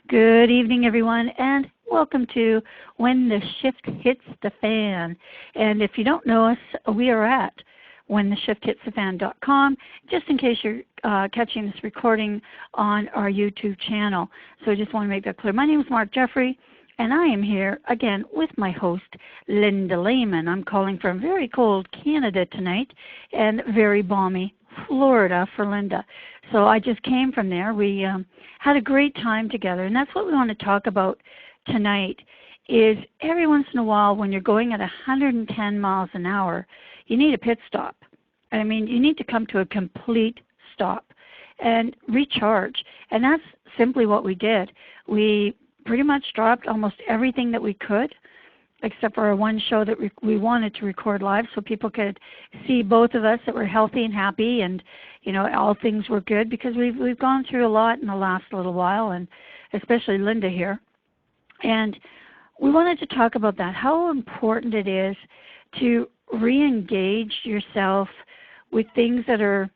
Good evening, everyone, and welcome to When the Shift Hits the Fan. And if you don't know us, we are at whentheshifthitsthefan.com, just in case you're catching this recording on our YouTube channel. So I just want to make that clear. My name is Mark Jeffrey, and I am here again with my host, Linda Lehman. I'm calling from very cold Canada tonight and very balmy Florida for Linda. So I just came from there. We had a great time together, and that's what we want to talk about tonight is every once in a while when you're going at 110 miles an hour, you need a pit stop. I mean, you need to come to a complete stop and recharge. And that's simply what we did. We pretty much dropped almost everything that we could, except for our one show that we wanted to record live so people could see both of us that were healthy and happy and, you know, all things were good because we've gone through a lot in the last little while, and especially Linda here. And we wanted to talk about that, how important it is to re-engage yourself with things that are,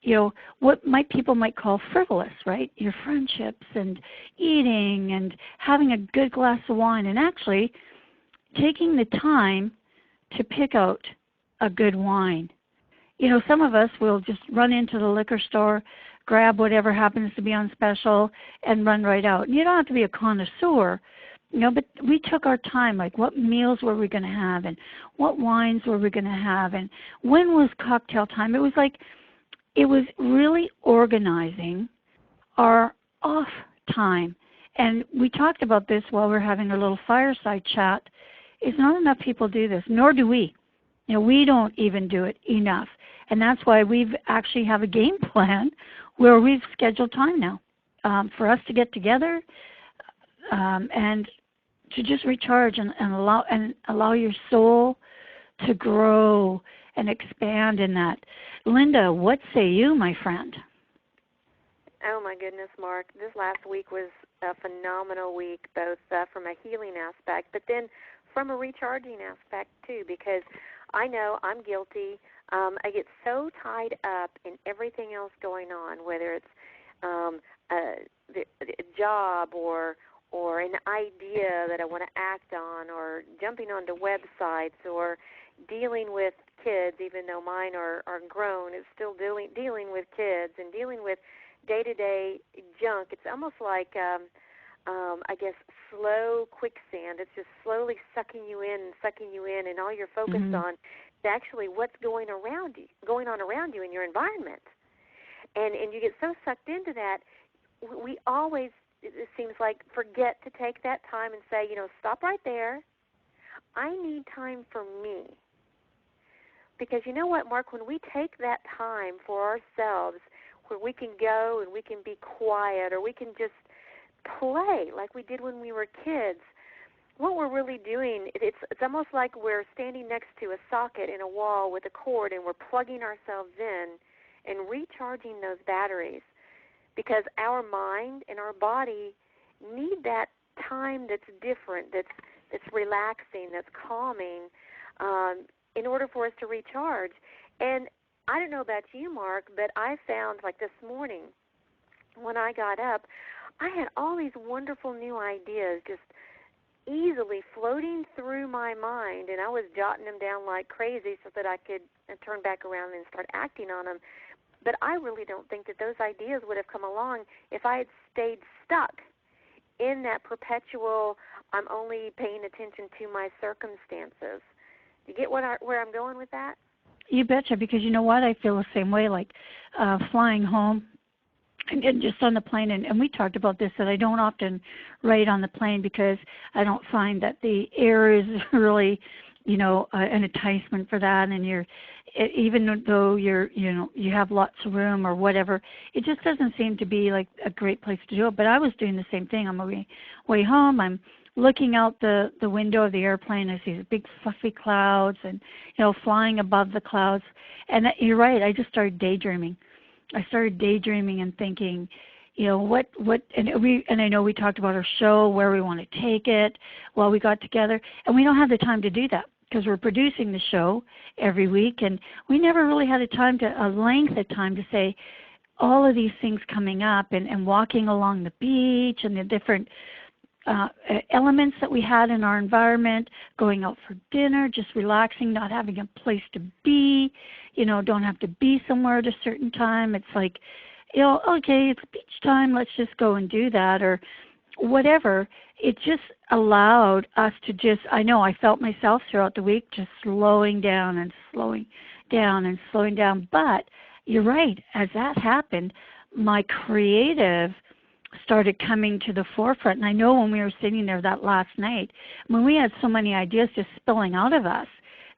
you know, what people might call frivolous, right? Your friendships and eating and having a good glass of wine, and actually taking the time to pick out a good wine. You know, some of us will just run into the liquor store, grab whatever happens to be on special, and run right out. And you don't have to be a connoisseur, you know, but we took our time, like what meals were we going to have and what wines were we going to have and when was cocktail time. It was really organizing our off time. And we talked about this while we were having a little fireside chat. It's not enough people do this, nor do we. You know, we don't even do it enough. And that's why we've actually have a game plan where we've scheduled time now for us to get together and to just recharge and allow your soul to grow and expand in that. Linda, what say you, my friend? Oh, my goodness, Mark. This last week was a phenomenal week, both from a healing aspect, but then from a recharging aspect, too, because I know I'm guilty. I get so tied up in everything else going on, whether it's a job or an idea that I want to act on, or jumping onto websites, or dealing with kids, even though mine are grown. It's still dealing with kids and dealing with day-to-day junk. It's almost like, I guess, slow quicksand. It's just slowly sucking you in, and all you're focused on is actually what's going on around you in your environment. And you get so sucked into that, we always, it seems like, forget to take that time and say, you know, stop right there. I need time for me. Because you know what, Mark, when we take that time for ourselves, where we can go and we can be quiet, or we can just play like we did when we were kids, what we're really doing, it's almost like we're standing next to a socket in a wall with a cord, and we're plugging ourselves in and recharging those batteries, because our mind and our body need that time that's different, that's relaxing, that's calming, in order for us to recharge. And I don't know about you, Mark, but I found, like this morning, when I got up, I had all these wonderful new ideas just easily floating through my mind, and I was jotting them down like crazy so that I could turn back around and start acting on them. But I really don't think that those ideas would have come along if I had stayed stuck in that perpetual, I'm only paying attention to my circumstances. You get where I'm going with that? You betcha, because you know what? I feel the same way, like flying home and just on the plane. And we talked about this, that I don't often write on the plane because I don't find that the air is really, you know, an enticement for that. And even though you have lots of room or whatever, it just doesn't seem to be like a great place to do it. But I was doing the same thing. On my way home, I'm looking out the window of the airplane. I see these big fluffy clouds and, you know, flying above the clouds. And you're right, I just started daydreaming. I started daydreaming and thinking, you know, and I know we talked about our show, where we want to take it while we got together, and we don't have the time to do that because we're producing the show every week, and we never really had a length of time to say, all of these things coming up, and walking along the beach and the different elements that we had in our environment, going out for dinner, just relaxing, not having a place to be, don't have to be somewhere at a certain time. It's like, okay, it's beach time, let's just go and do that, or whatever. It just allowed us to I know I felt myself throughout the week just slowing down and slowing down and slowing down. But you're right, as that happened, my creative started coming to the forefront. And I know when we were sitting there that last night, when we had so many ideas just spilling out of us,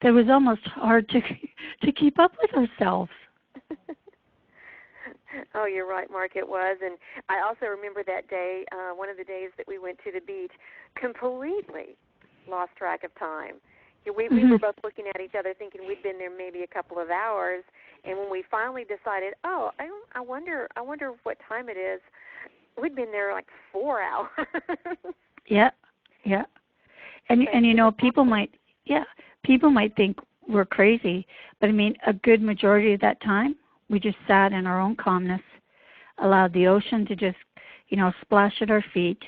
that it was almost hard to keep up with ourselves. Oh, you're right, Mark, it was. And I also remember that day, one of the days that we went to the beach, completely lost track of time. We were both looking at each other thinking we'd been there maybe a couple of hours, and when we finally decided, I wonder what time it is, we'd been there like 4 hours. Yeah. And people might think we're crazy, but I mean, a good majority of that time, we just sat in our own calmness, allowed the ocean to just, splash at our feet,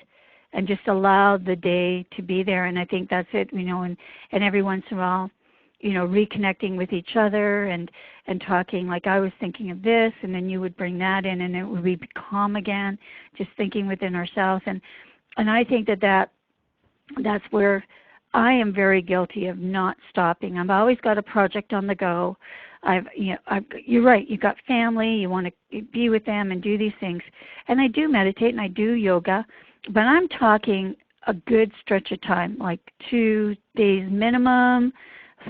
and just allowed the day to be there. And I think that's it, and every once in a while, reconnecting with each other and talking, like I was thinking of this, and then you would bring that in, and it would be calm again, just thinking within ourselves. And I think that's where I am very guilty of not stopping. I've always got a project on the go. You're right, you've got family, you want to be with them and do these things. And I do meditate and I do yoga, but I'm talking a good stretch of time, like 2 days minimum,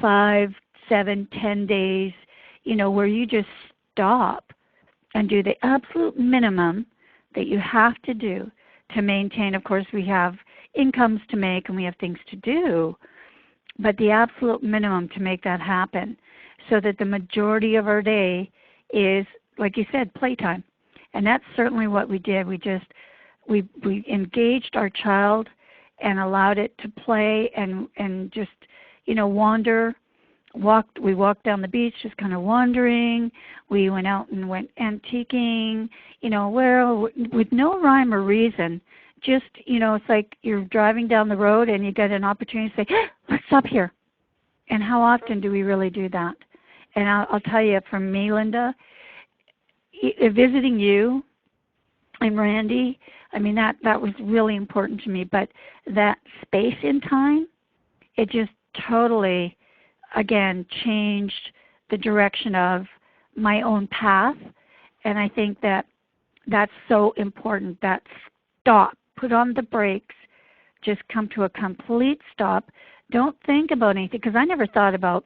5, 7, 10 days, where you just stop and do the absolute minimum that you have to do to maintain. Of course, we have incomes to make and we have things to do, but the absolute minimum to make that happen, so that the majority of our day is, like you said, playtime. And that's certainly what we did. We engaged our child and allowed it to play and just, wander. We walked down the beach just kind of wandering. We went out and went antiquing, with no rhyme or reason. Just, it's like you're driving down the road and you get an opportunity to say, hey, let's stop here. And how often do we really do that? And I'll tell you, for me, Linda, visiting you and Randy, I mean, that was really important to me. But that space in time, it just totally, again, changed the direction of my own path. And I think that's so important, that stop, put on the brakes, just come to a complete stop. Don't think about anything, because I never thought about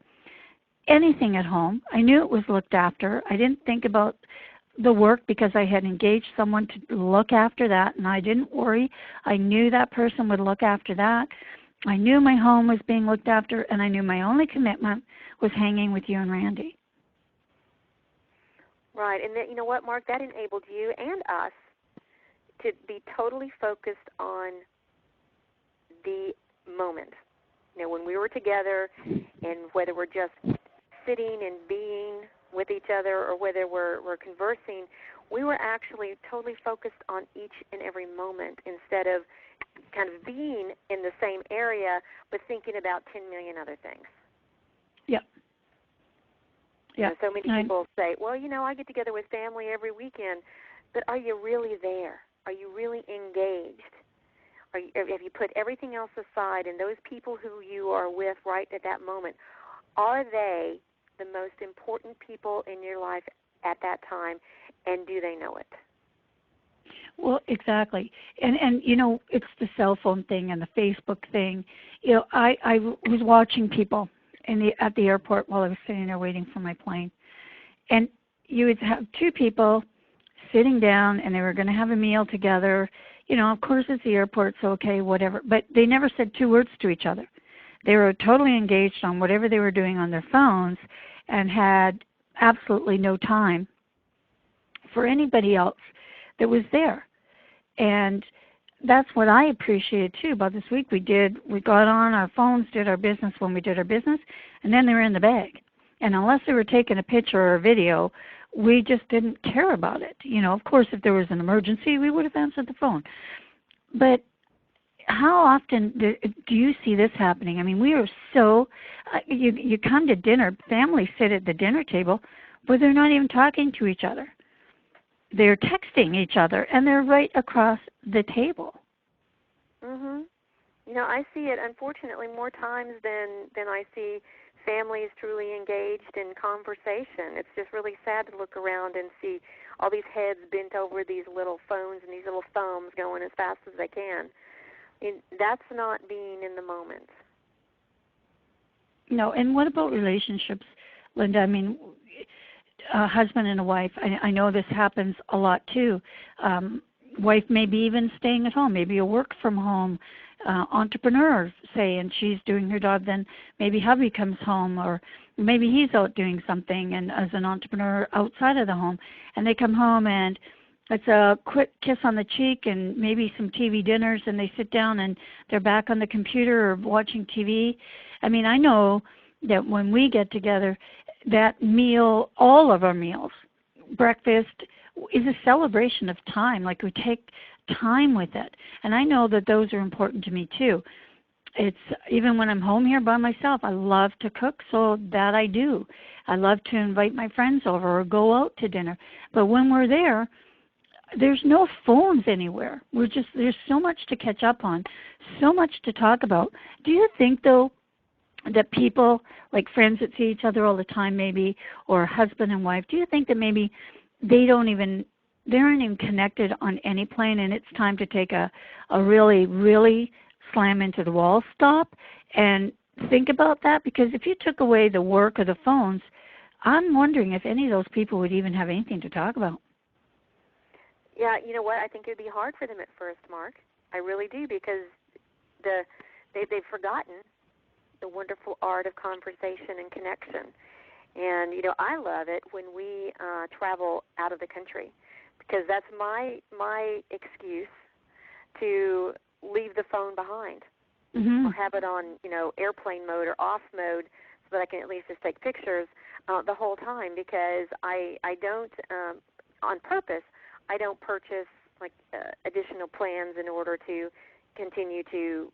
anything at home. I knew it was looked after. I didn't think about the work because I had engaged someone to look after that, and I didn't worry. I knew that person would look after that. I knew my home was being looked after, and I knew my only commitment was hanging with you and Randy. Right, and that, you know what, Mark, that enabled you and us to be totally focused on the moment. When we were together, and whether we're just sitting and being with each other or whether we're conversing, we were actually totally focused on each and every moment instead of kind of being in the same area but thinking about 10 million other things. Yep. Yeah. So many people say, well, I get together with family every weekend, but are you really there? Are you really engaged? Have you put everything else aside, and those people who you are with right at that moment, are they the most important people in your life at that time, and do they know it? Well, exactly. And it's the cell phone thing and the Facebook thing. I was watching people at the airport while I was sitting there waiting for my plane. And you would have two people sitting down, and they were going to have a meal together. Of course it's the airport, so okay, whatever. But they never said two words to each other. They were totally engaged on whatever they were doing on their phones and had absolutely no time for anybody else that was there. And that's what I appreciated too about this week. We got on our phones, did our business when we did our business, and then they were in the bag. And unless they were taking a picture or a video, we just didn't care about it. You know, of course, if there was an emergency, we would have answered the phone. But how often do you see this happening? I mean, we are so, you come to dinner, families sit at the dinner table, but they're not even talking to each other. They're texting each other, and they're right across the table. Mhm. You know, I see it unfortunately more times than I see families truly engaged in conversation. It's just really sad to look around and see all these heads bent over these little phones and these little thumbs going as fast as they can. And that's not being in the moment. No, and what about relationships, Linda? I mean, a husband and a wife, I know this happens a lot too. Wife maybe even staying at home, maybe a work from home entrepreneur, say, and she's doing her job, then maybe hubby comes home, or maybe he's out doing something and as an entrepreneur outside of the home, and they come home and it's a quick kiss on the cheek and maybe some TV dinners, and they sit down and they're back on the computer or watching TV. I mean, I know that when we get together, that meal, all of our meals, breakfast, is a celebration of time. Like, we take time with it. And I know that those are important to me too. It's even when I'm home here by myself, I love to cook, so that I do. I love to invite my friends over or go out to dinner. But when we're there, there's no phones anywhere. There's so much to catch up on, so much to talk about. Do you think, though, that people, like friends that see each other all the time maybe, or husband and wife, do you think that maybe they aren't even connected on any plane, and it's time to take a really, really slam into the wall stop and think about that? Because if you took away the work or the phones, I'm wondering if any of those people would even have anything to talk about. Yeah, you know what? I think it would be hard for them at first, Mark. I really do, because they've forgotten the wonderful art of conversation and connection. And, you know, I love it when we travel out of the country, because that's my excuse to leave the phone behind, or have it on, you know, airplane mode or off mode, so that I can at least just take pictures the whole time, because I don't, on purpose, I don't purchase like additional plans in order to continue to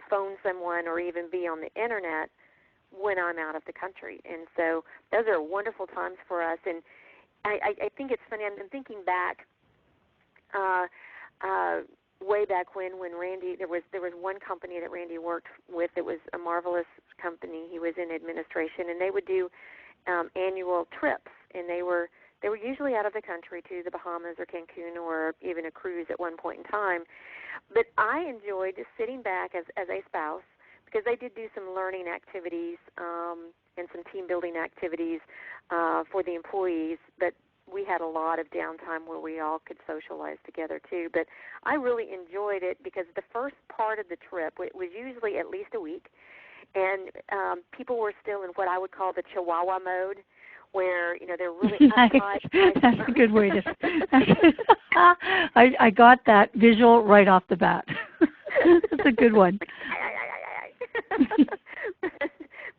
phone someone or even be on the internet when I'm out of the country. And so those are wonderful times for us. And I think it's funny. I'm thinking back way back when Randy, there was one company that Randy worked with. It was a marvelous company. He was in administration, and they would do annual trips, and they were usually out of the country to the Bahamas or Cancun, or even a cruise at one point in time. But I enjoyed just sitting back as a spouse, because they did do some learning activities and some team building activities for the employees. But we had a lot of downtime where we all could socialize together too. But I really enjoyed it, because the first part of the trip, it was usually at least a week, and people were still in what I would call the Chihuahua mode, where, you know, they're really uptight. That's a good way to I got that visual right off the bat. That's a good one.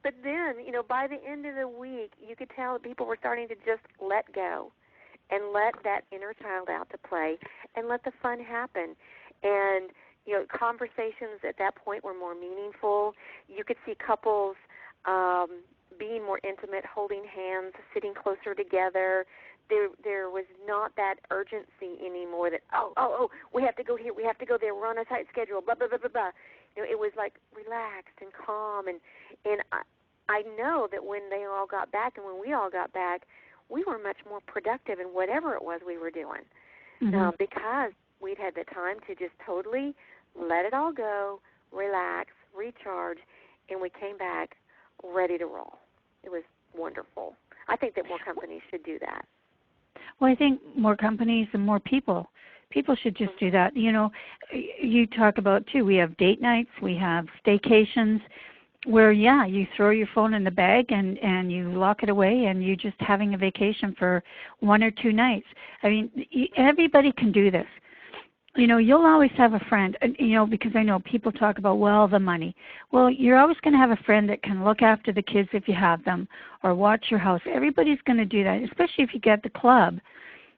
But then, you know, by the end of the week, you could tell that people were starting to just let go and let that inner child out to play and let the fun happen. And, you know, conversations at that point were more meaningful. You could see couples being more intimate, holding hands, sitting closer together. There was not that urgency anymore that, oh, we have to go here, we have to go there, we're on a tight schedule, blah, blah, blah, blah, blah. You know, it was like relaxed and calm. And I know that when they all got back and when we all got back, we were much more productive in whatever it was we were doing, because we'd had the time to just totally let it all go, relax, recharge, and we came back ready to roll. It was wonderful. I think that more companies should do that. Well, I think more companies and more people should just do that. You know, you talk about, too, we have date nights, we have staycations, where, yeah, you throw your phone in the bag and you lock it away, and you're just having a vacation for 1 or 2 nights. I mean, everybody can do this. you'll always have a friend, and, because I know people talk about, well, the money. Well, you're always going to have a friend that can look after the kids if you have them or watch your house. Everybody's going to do that, especially if you get the club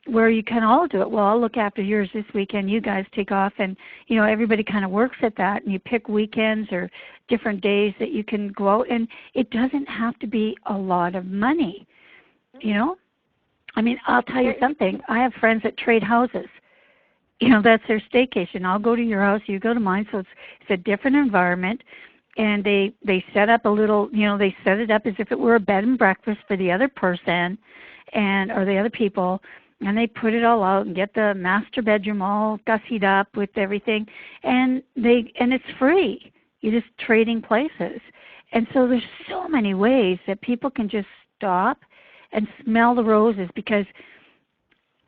where you can all do it. Well, I'll look after yours this weekend. You guys take off, and, everybody kind of works at that, and you pick weekends or different days that you can go out, and it doesn't have to be a lot of money, I mean, I'll tell you something. I have friends that trade houses. That's their staycation. I'll go to your house, you go to mine, so it's a different environment. And they set up a little, they set it up as if it were a bed and breakfast for the other person or the other people, and they put it all out and get the master bedroom all gussied up with everything, and it's free. You're just trading places. And so there's so many ways that people can just stop and smell the roses, because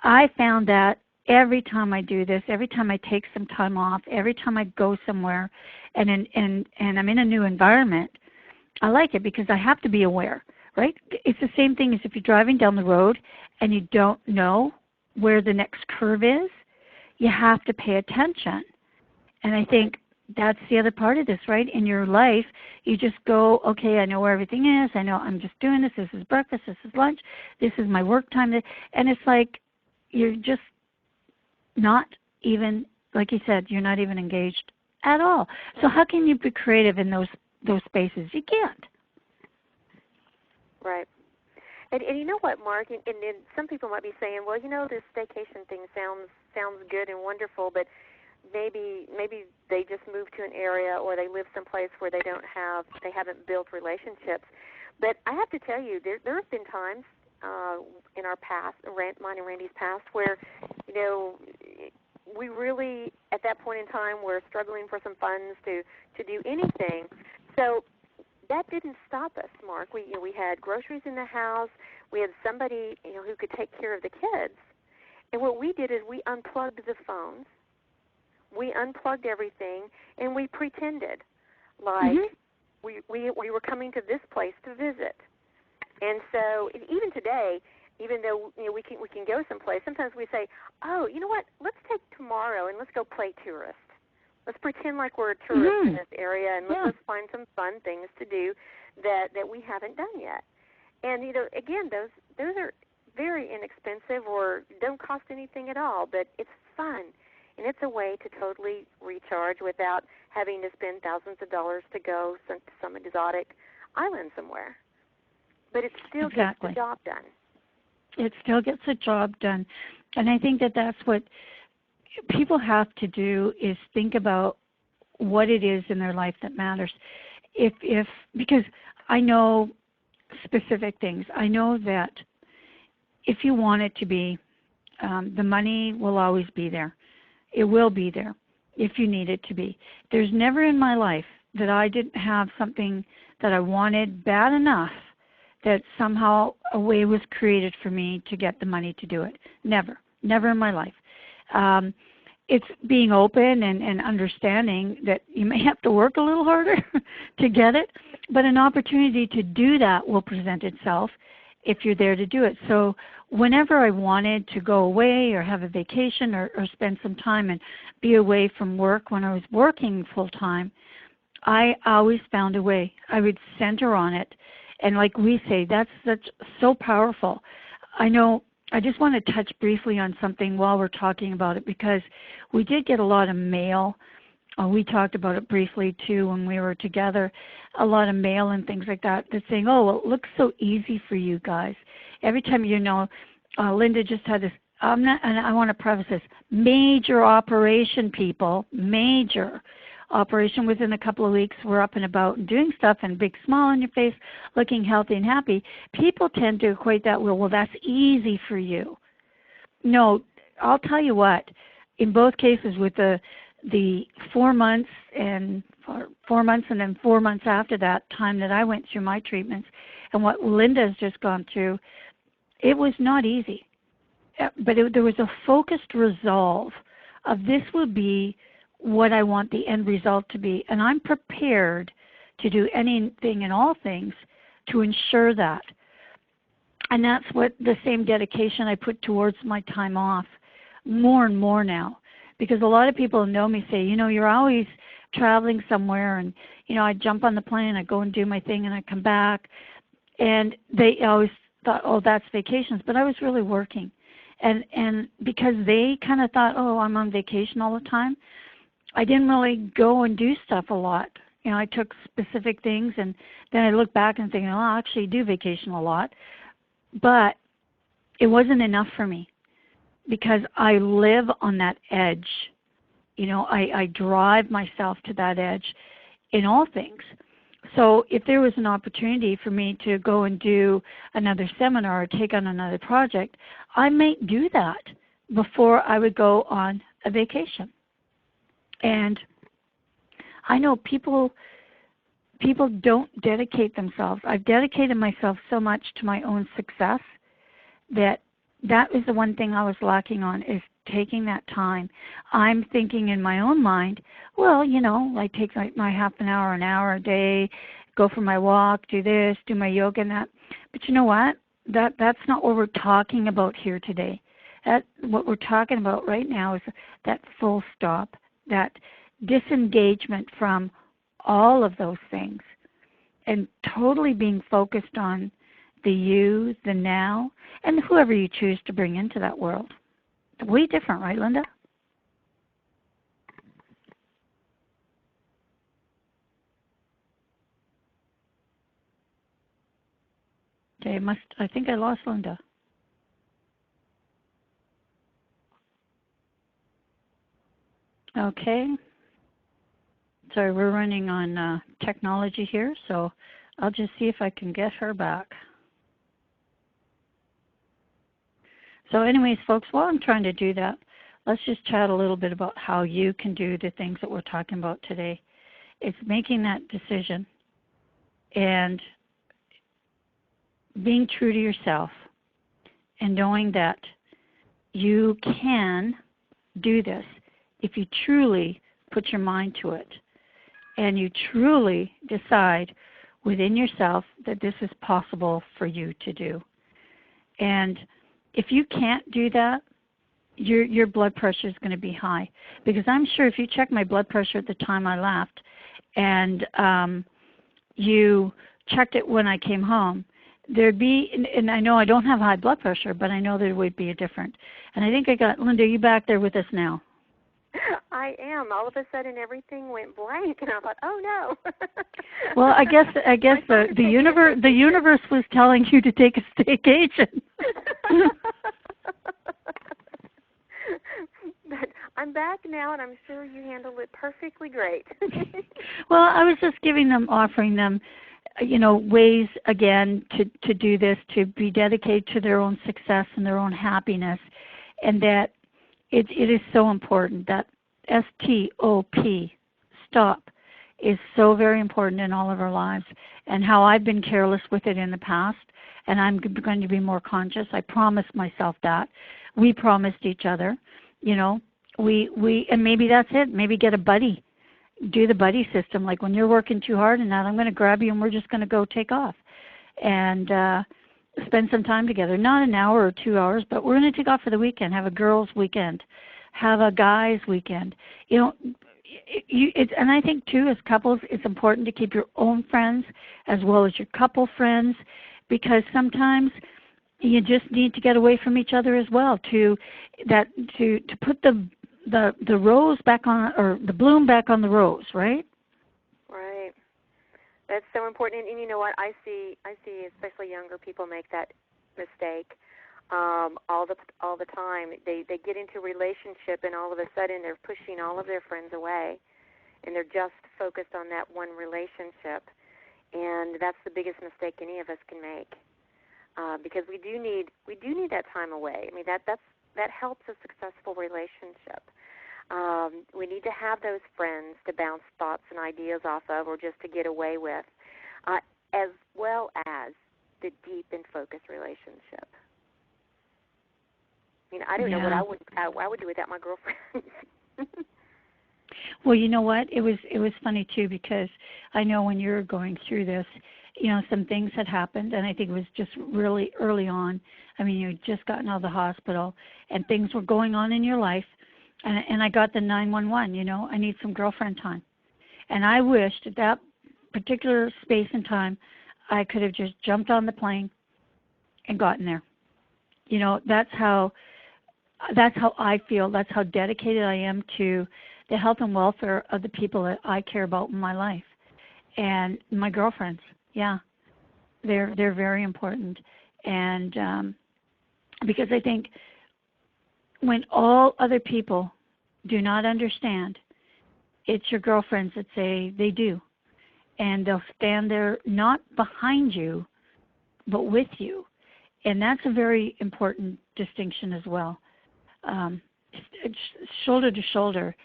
I found that every time I do this, every time I take some time off, every time I go somewhere and I'm in a new environment, I like it because I have to be aware, right? It's the same thing as if you're driving down the road and you don't know where the next curve is. You have to pay attention. And I think that's the other part of this, right? In your life, you just go, okay, I know where everything is. I know I'm just doing this. This is breakfast. This is lunch. This is my work time. And it's like you're just not even, like you said, you're not even engaged at all. So how can you be creative in those spaces? You can't. Right. And you know what, Mark? And some people might be saying, well, this staycation thing sounds good and wonderful, but maybe they just moved to an area or they live someplace where they haven't built relationships. But I have to tell you, there have been times in our past, mine and Randy's past, where we really at that point in time were struggling for some funds to do anything. So that didn't stop us, Mark. We had groceries in the house. We had somebody who could take care of the kids. And what we did is we unplugged the phones. We unplugged everything, and we pretended like we were coming to this place to visit. And so even today, even though we can go someplace, sometimes we say, oh, you know what? Let's take tomorrow and let's go play tourist. Let's pretend like we're a tourist in this area, and let's find some fun things to do that we haven't done yet. And again, those are very inexpensive or don't cost anything at all, but it's fun. And it's a way to totally recharge without having to spend thousands of dollars to go to some exotic island somewhere. But it still gets the job done. It still gets the job done. And I think that's what people have to do, is think about what it is in their life that matters. Because I know specific things. I know that if you want it to be, the money will always be there. It will be there if you need it to be. There's never in my life that I didn't have something that I wanted bad enough that somehow a way was created for me to get the money to do it. Never. Never in my life. It's being open and understanding that you may have to work a little harder to get it, but an opportunity to do that will present itself if you're there to do it. So whenever I wanted to go away or have a vacation or spend some time and be away from work when I was working full time, I always found a way. I would center on it. And like we say, that's so powerful. I know, I just want to touch briefly on something while we're talking about it, because we did get a lot of mail. We talked about it briefly too when we were together, a lot of mail and things like that, that's saying, oh, well, it looks so easy for you guys. Every time Linda just had this, and I want to preface this, major operation, people, major operation. Within a couple of weeks, we're up and about and doing stuff and a big smile on your face, looking healthy and happy. People tend to equate that with, well, that's easy for you. No, I'll tell you what, in both cases with the 4 months and 4 months and then 4 months after that time that I went through my treatments and what Linda has just gone through, it was not easy. But there was a focused resolve of this will be what I want the end result to be. And I'm prepared to do anything and all things to ensure that. And that's what the same dedication I put towards my time off more and more now. because a lot of people who know me say, you're always traveling somewhere, and I jump on the plane, I go and do my thing, and I come back, and they always thought, oh, that's vacations, but I was really working, and because they kind of thought, oh, I'm on vacation all the time, I didn't really go and do stuff a lot. I took specific things, and then I look back and think, well, I actually do vacation a lot, but it wasn't enough for me because I live on that edge. I drive myself to that edge in all things. So if there was an opportunity for me to go and do another seminar or take on another project, I might do that before I would go on a vacation. And I know people don't dedicate themselves. I've dedicated myself so much to my own success that is the one thing I was lacking on, is taking that time. I'm thinking in my own mind, well, I take my half an hour a day, go for my walk, do this, do my yoga and that. But you know what? That's not what we're talking about here today. What we're talking about right now is that full stop, that disengagement from all of those things, and totally being focused on the you, the now, and whoever you choose to bring into that world. Way different, right, Linda? Okay, I think I lost Linda. Okay. Sorry, we're running on technology here, so I'll just see if I can get her back. So anyways, folks, while I'm trying to do that, let's just chat a little bit about how you can do the things that we're talking about today. It's making that decision and being true to yourself and knowing that you can do this if you truly put your mind to it and you truly decide within yourself that this is possible for you to do. And if you can't do that, your blood pressure is going to be high. Because I'm sure if you check my blood pressure at the time I left and you checked it when I came home, there'd be, and I know I don't have high blood pressure, but I know there would be a different. And I think I got, Linda, are you back there with us now? I am. All of a sudden, everything went blank, and I thought, "Oh no." Well, I guess the universe was telling you to take a staycation. But I'm back now, and I'm sure you handled it perfectly great. Well, I was just offering them, ways again to do this, to be dedicated to their own success and their own happiness, and that it is so important. That STOP, stop, is so very important in all of our lives. And how I've been careless with it in the past, and I'm going to be more conscious. I promised myself that. We promised each other. And maybe that's it. Maybe get a buddy. Do the buddy system. Like when you're working too hard and that, I'm going to grab you and we're just going to go take off. And spend some time together. Not an hour or 2 hours, but we're going to take off for the weekend. Have a girls' weekend. Have a guys' weekend. And I think too, as couples, it's important to keep your own friends as well as your couple friends, because sometimes you just need to get away from each other as well. To put the rose back on, or the bloom back on the rose, right? Right. That's so important. And you know what? I see especially younger people make that mistake all the time. They get into a relationship, and all of a sudden they're pushing all of their friends away, and they're just focused on that one relationship. And that's the biggest mistake any of us can make, because we do need that time away. I mean, that helps a successful relationship. We need to have those friends to bounce thoughts and ideas off of, or just to get away with, as well as the deep and focused relationship. I mean, I don't know what I would do without my girlfriends. Well, you know what? It was funny too, because I know when you were going through this, some things had happened, and I think it was just really early on. I mean, you had just gotten out of the hospital, and things were going on in your life, And I got the 911, I need some girlfriend time. And I wished at that particular space and time I could have just jumped on the plane and gotten there. That's how I feel. That's how dedicated I am to the health and welfare of the people that I care about in my life. And my girlfriends, yeah, they're very important. And because I think when all other people do not understand, it's your girlfriends that say they do. And they'll stand there not behind you, but with you. And that's a very important distinction as well. It's shoulder to shoulder,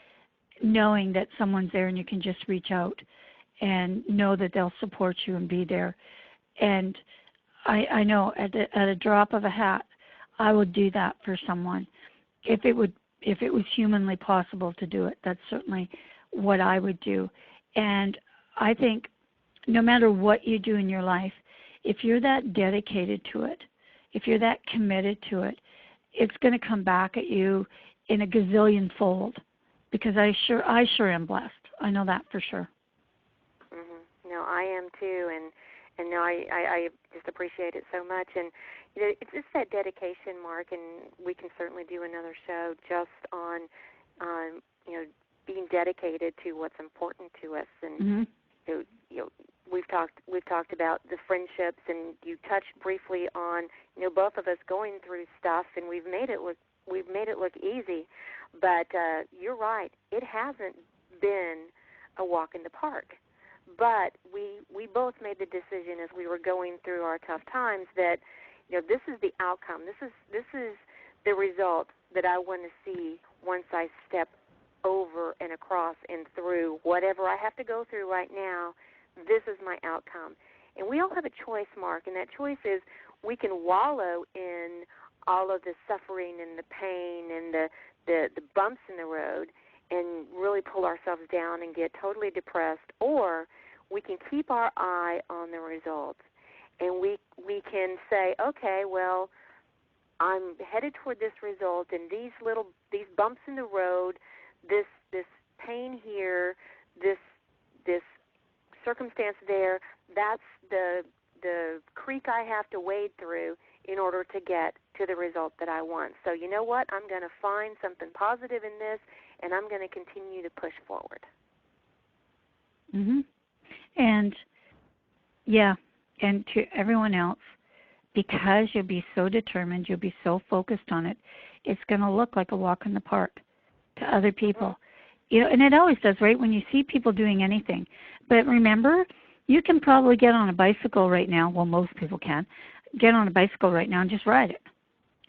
knowing that someone's there and you can just reach out and know that they'll support you and be there. And I know at a drop of a hat, I would do that for someone if it was humanly possible to do it. That's certainly what I would do. And I think no matter what you do in your life, if you're that dedicated to it, if you're that committed to it, it's going to come back at you in a gazillion fold. Because I sure am blessed. I know that for sure. Mm-hmm. No, I am too, and no, I just appreciate it so much. And it's just that dedication, Mark. And we can certainly do another show just on being dedicated to what's important to us. And we've talked about the friendships, and you touched briefly on both of us going through stuff, and we've made it look easy. But you're right, it hasn't been a walk in the park. But we both made the decision as we were going through our tough times that this is the outcome. This is the result that I want to see once I step over and across and through whatever I have to go through right now. This is my outcome. And we all have a choice, Mark, and that choice is we can wallow in all of the suffering and the pain and the bumps in the road and really pull ourselves down and get totally depressed, or we can keep our eye on the results. And we can say, okay, well, I'm headed toward this result, and these bumps in the road, this pain here, this circumstance there, that's the creek I have to wade through in order to get to the result that I want. So you know what? I'm going to find something positive in this, and I'm going to continue to push forward. Mhm. And yeah, and to everyone else, because you'll be so determined, you'll be so focused on it, it's going to look like a walk in the park to other people. And it always does, right, when you see people doing anything. But remember, you can probably get on a bicycle right now. Well, most people can get on a bicycle right now and just ride it.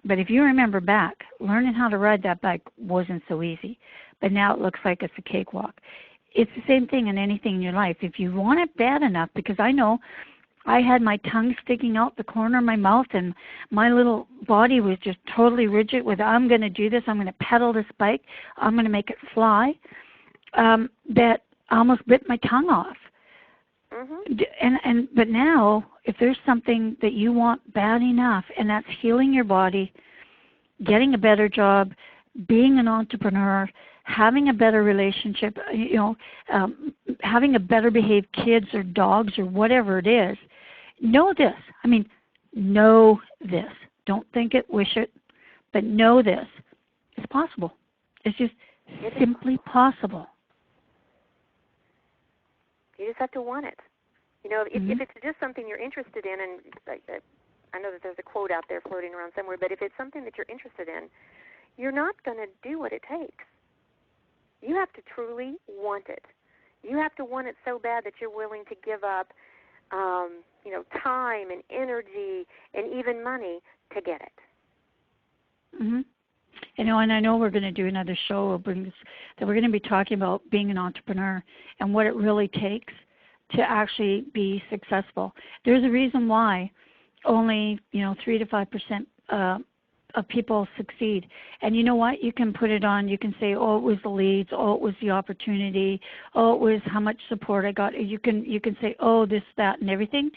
But if you remember back, learning how to ride that bike wasn't so easy. But now it looks like it's a cakewalk. It's the same thing in anything in your life. If you want it bad enough, because I know I had my tongue sticking out the corner of my mouth, and my little body was just totally rigid with, I'm going to do this, I'm going to pedal this bike, I'm going to make it fly, that I almost bit my tongue off. Mm-hmm. But now, if there's something that you want bad enough, and that's healing your body, getting a better job, being an entrepreneur, having a better relationship, having a better behaved kids or dogs or whatever it is, know this. Know this. Don't think it, wish it, but know this. It's possible. It's just simply possible. You just have to want it. If it's just something you're interested in, and I know that there's a quote out there floating around somewhere, but if it's something that you're interested in, you're not going to do what it takes. You have to truly want it. You have to want it so bad that you're willing to give up, time and energy and even money to get it. Mm-hmm. And I know we're going to do another show that we're going to be talking about being an entrepreneur and what it really takes to actually be successful. There's a reason why only 3 to 5% of people succeed. And you know what? You can put it on. You can say, oh, it was the leads. Oh, it was the opportunity. Oh, it was how much support I got. You can say, oh, this, that, and everything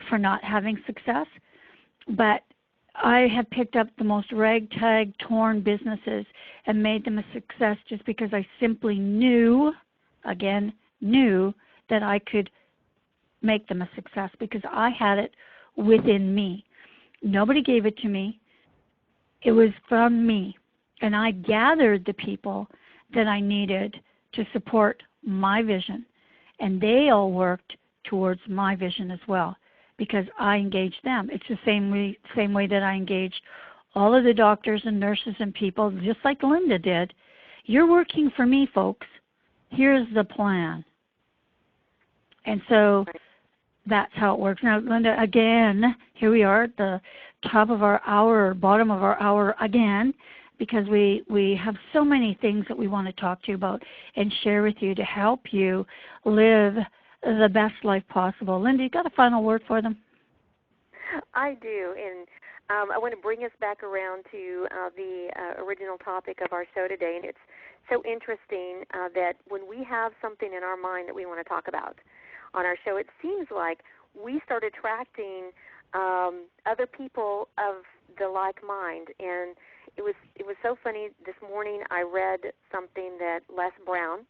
for not having success. But I have picked up the most ragtag, torn businesses and made them a success just because I simply knew, again, knew that I could make them a success because I had it within me. Nobody gave it to me. It was from me. And I gathered the people that I needed to support my vision. And they all worked towards my vision as well because I engaged them. It's the same way that I engaged all of the doctors and nurses and people, just like Linda did. You're working for me, folks. Here's the plan. And so that's how it works. Now, Linda, again, here we are at the top of our hour or bottom of our hour again, because we have so many things that we want to talk to you about and share with you to help you live the best life possible. Linda, you got a final word for them? I do, and I want to bring us back around to the original topic of our show today, and it's so interesting that when we have something in our mind that we want to talk about on our show, it seems like we start attracting other people of the like mind. And it was so funny. This morning I read something that Les Brown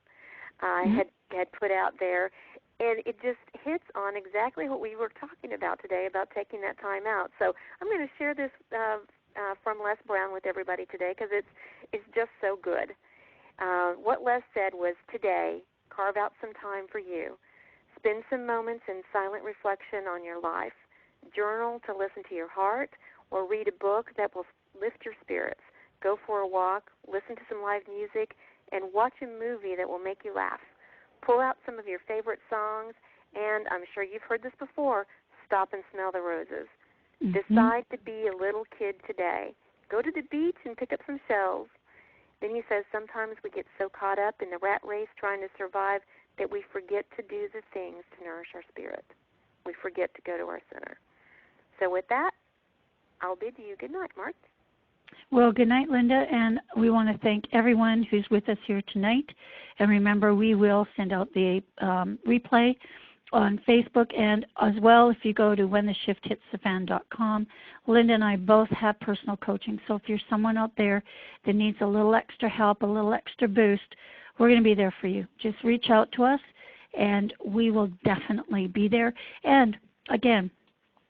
had put out there, and it just hits on exactly what we were talking about today, about taking that time out. So I'm going to share this from Les Brown with everybody today because it's just so good. What Les said was, today, carve out some time for you. Spend some moments in silent reflection on your life. Journal to listen to your heart, or read a book that will lift your spirits. Go for a walk, listen to some live music, and watch a movie that will make you laugh. Pull out some of your favorite songs, and I'm sure you've heard this before, stop and smell the roses. Mm-hmm. Decide to be a little kid today. Go to the beach and pick up some shells. Then he says sometimes we get so caught up in the rat race trying to survive that we forget to do the things to nourish our spirit. We forget to go to our center. So with that, I'll bid you good night, Mark. Well, good night, Linda, and we want to thank everyone who's with us here tonight. And remember, we will send out the replay on Facebook, and as well, if you go to whentheshifthitsthefan.com, Linda and I both have personal coaching. So if you're someone out there that needs a little extra help, a little extra boost, we're going to be there for you. Just reach out to us, and we will definitely be there. And again,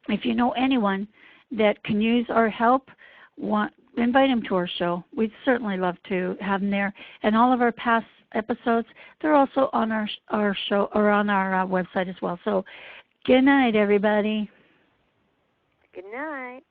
if you know anyone that can use our help, invite them to our show. We'd certainly love to have them there. And all of our past episodes, they're also on our show or on our website as well. So good night, everybody. Good night.